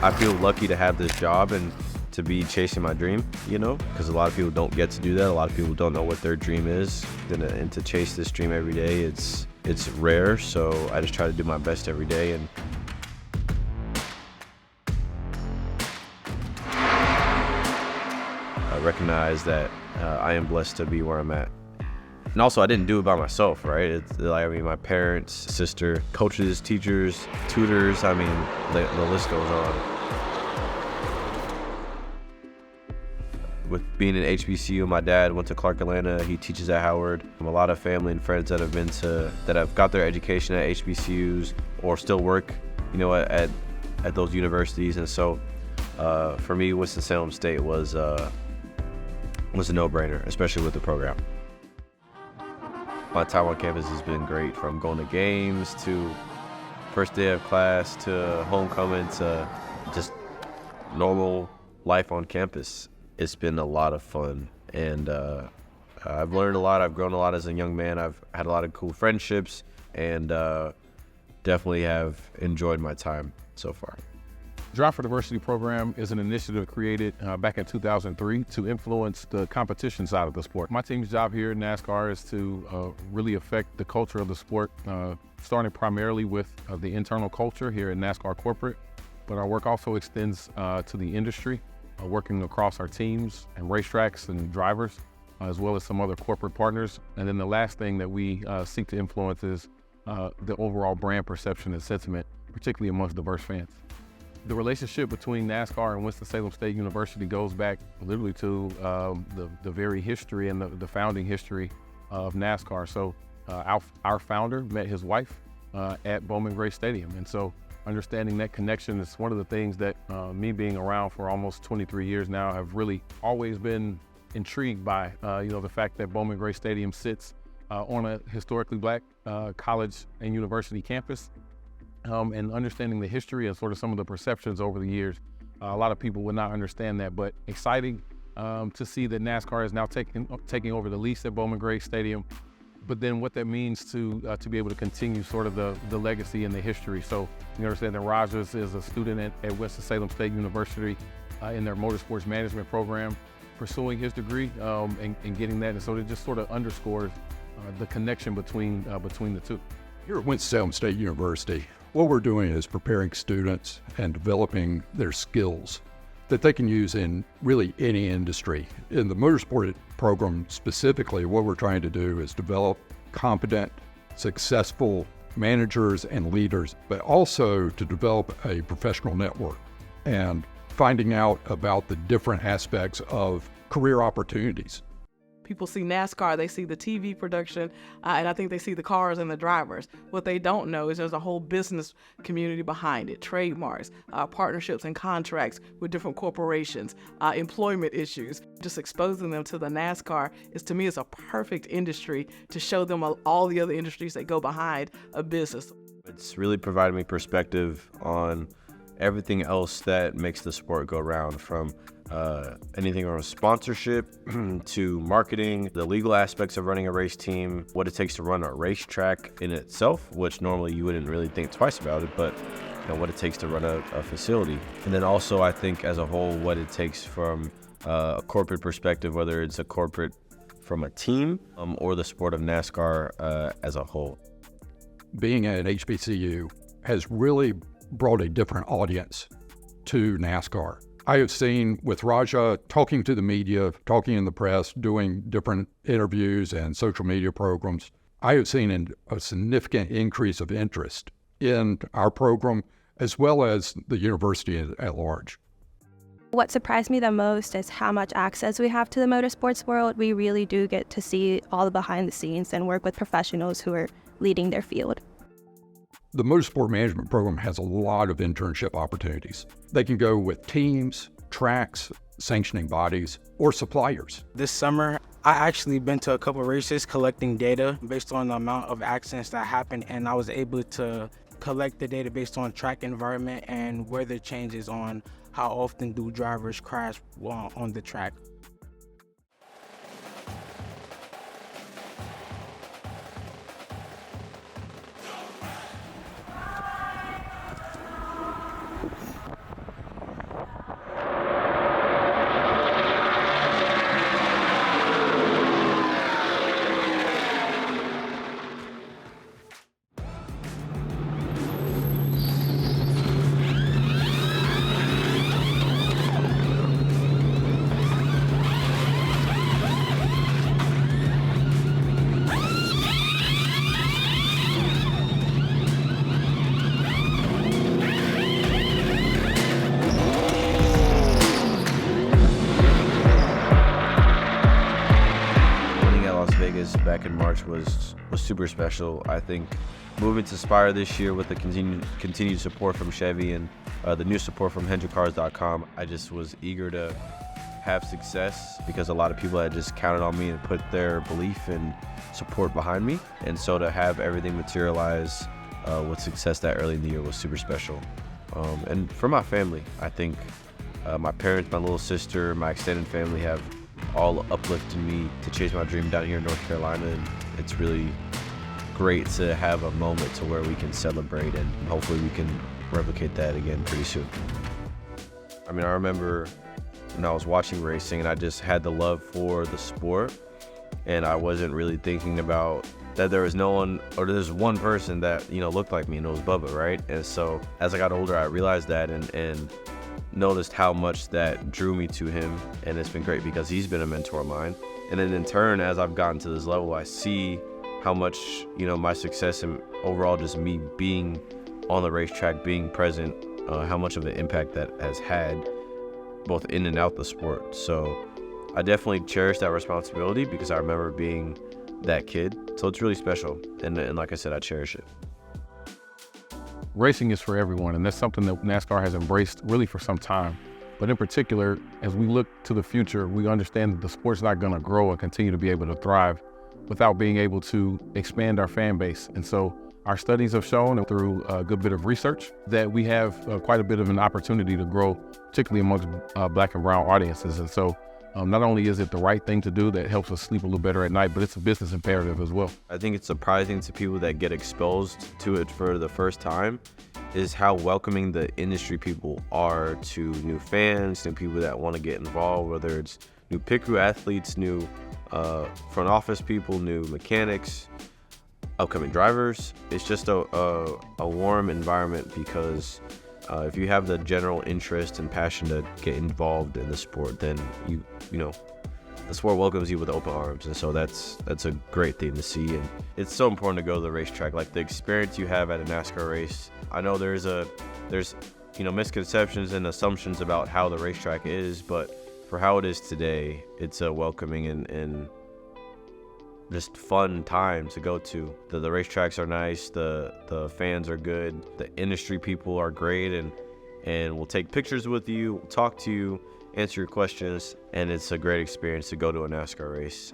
I feel lucky to have this job and to be chasing my dream, because a lot of people don't get to do that. A lot of people don't know what their dream is. And to chase this dream every day, it's rare. So I just try to do my best every day. And I recognize that I am blessed to be where I'm at. And also, I didn't do it by myself, right? My parents, sister, coaches, teachers, tutors, the list goes on. With being in HBCU, my dad went to Clark Atlanta. He teaches at Howard. A lot of family and friends that have got their education at HBCUs or still work, at those universities. And so, for me, Winston-Salem State was a no-brainer, especially with the program. My time on campus has been great, from going to games to first day of class to homecoming to just normal life on campus. It's been a lot of fun, and I've learned a lot. I've grown a lot as a young man. I've had a lot of cool friendships, and definitely have enjoyed my time so far. Drive for Diversity program is an initiative created back in 2003 to influence the competition side of the sport. My team's job here at NASCAR is to really affect the culture of the sport, starting primarily with the internal culture here at NASCAR corporate, but our work also extends to the industry, working across our teams and racetracks and drivers, as well as some other corporate partners. And then the last thing that we seek to influence is the overall brand perception and sentiment, particularly amongst diverse fans. The relationship between NASCAR and Winston-Salem State University goes back literally to the very history and the founding history of NASCAR. So our founder met his wife at Bowman Gray Stadium. And so understanding that connection is one of the things that me being around for almost 23 years now have really always been intrigued by, the fact that Bowman Gray Stadium sits on a historically black college and university campus. And understanding the history and sort of some of the perceptions over the years. A lot of people would not understand that, but exciting to see that NASCAR is now taking over the lease at Bowman Gray Stadium, but then what that means to be able to continue sort of the legacy and the history. So you understand that Rajah is a student at Winston-Salem State University in their Motorsports management program, pursuing his degree and getting that. And so it just sort of underscores the connection between the two. Here at Winston-Salem State University, what we're doing is preparing students and developing their skills that they can use in really any industry. In the motorsport program specifically, what we're trying to do is develop competent, successful managers and leaders, but also to develop a professional network and finding out about the different aspects of career opportunities. People see NASCAR, they see the TV production, and I think they see the cars and the drivers. What they don't know is there's a whole business community behind it, trademarks, partnerships and contracts with different corporations, employment issues. Just exposing them to the NASCAR to me, is a perfect industry to show them all the other industries that go behind a business. It's really provided me perspective on everything else that makes the sport go round, from anything from sponsorship to marketing, the legal aspects of running a race team, what it takes to run a racetrack in itself, which normally you wouldn't really think twice about it, but what it takes to run a facility. And then also, I think as a whole, what it takes from a corporate perspective, whether it's a corporate from a team or the sport of NASCAR as a whole. Being at HBCU has really brought a different audience to NASCAR. I have seen with Rajah talking to the media, talking in the press, doing different interviews and social media programs, I have seen a significant increase of interest in our program as well as the university at large. What surprised me the most is how much access we have to the motorsports world. We really do get to see all the behind the scenes and work with professionals who are leading their field. The motorsport management program has a lot of internship opportunities. They can go with teams, tracks, sanctioning bodies, or suppliers. This summer, I actually been to a couple of races collecting data based on the amount of accidents that happened, and I was able to collect the data based on track environment and weather changes on how often do drivers crash on the track. back in March was super special. I think moving to Spire this year with the continued support from Chevy and the new support from HendrickCars.com, I just was eager to have success because a lot of people had just counted on me and put their belief and support behind me. And so to have everything materialize with success that early in the year was super special. And for my family, I think my parents, my little sister, my extended family have all uplifted me to chase my dream down here in North Carolina. And it's really great to have a moment to where we can celebrate, and hopefully we can replicate that again pretty soon. I mean, I remember when I was watching racing and I just had the love for the sport, and I wasn't really thinking about that there was no one, or there's one person that, you know, looked like me, and it was Bubba, right? And so as I got older, I realized that and noticed how much that drew me to him, and it's been great because he's been a mentor of mine. And then in turn, as I've gotten to this level, I see how much, you know, my success and overall just me being on the racetrack, being present, how much of an impact that has had both in and out the sport. So I definitely cherish that responsibility because I remember being that kid. So it's really special. And like I said, I cherish it. Racing is for everyone, and that's something that NASCAR has embraced really for some time. But in particular, as we look to the future, we understand that the sport's not going to grow and continue to be able to thrive without being able to expand our fan base. And so our studies have shown, and through a good bit of research, that we have quite a bit of an opportunity to grow, particularly amongst Black and brown audiences. And so not only is it the right thing to do that helps us sleep a little better at night, but it's a business imperative as well. I think it's surprising to people that get exposed to it for the first time is how welcoming the industry people are to new fans, new people that want to get involved, whether it's new pit crew athletes, new front office people, new mechanics, upcoming drivers. It's just a warm environment because if you have the general interest and passion to get involved in the sport, then you know the sport welcomes you with open arms. And so that's a great thing to see. And it's so important to go to the racetrack. Like the experience you have at a NASCAR race, I know there's you know, misconceptions and assumptions about how the racetrack is, but for how it is today, it's a welcoming and just fun time to go to. The racetracks are nice, the fans are good, the industry people are great, and we'll take pictures with you, talk to you, answer your questions, and it's a great experience to go to a NASCAR race.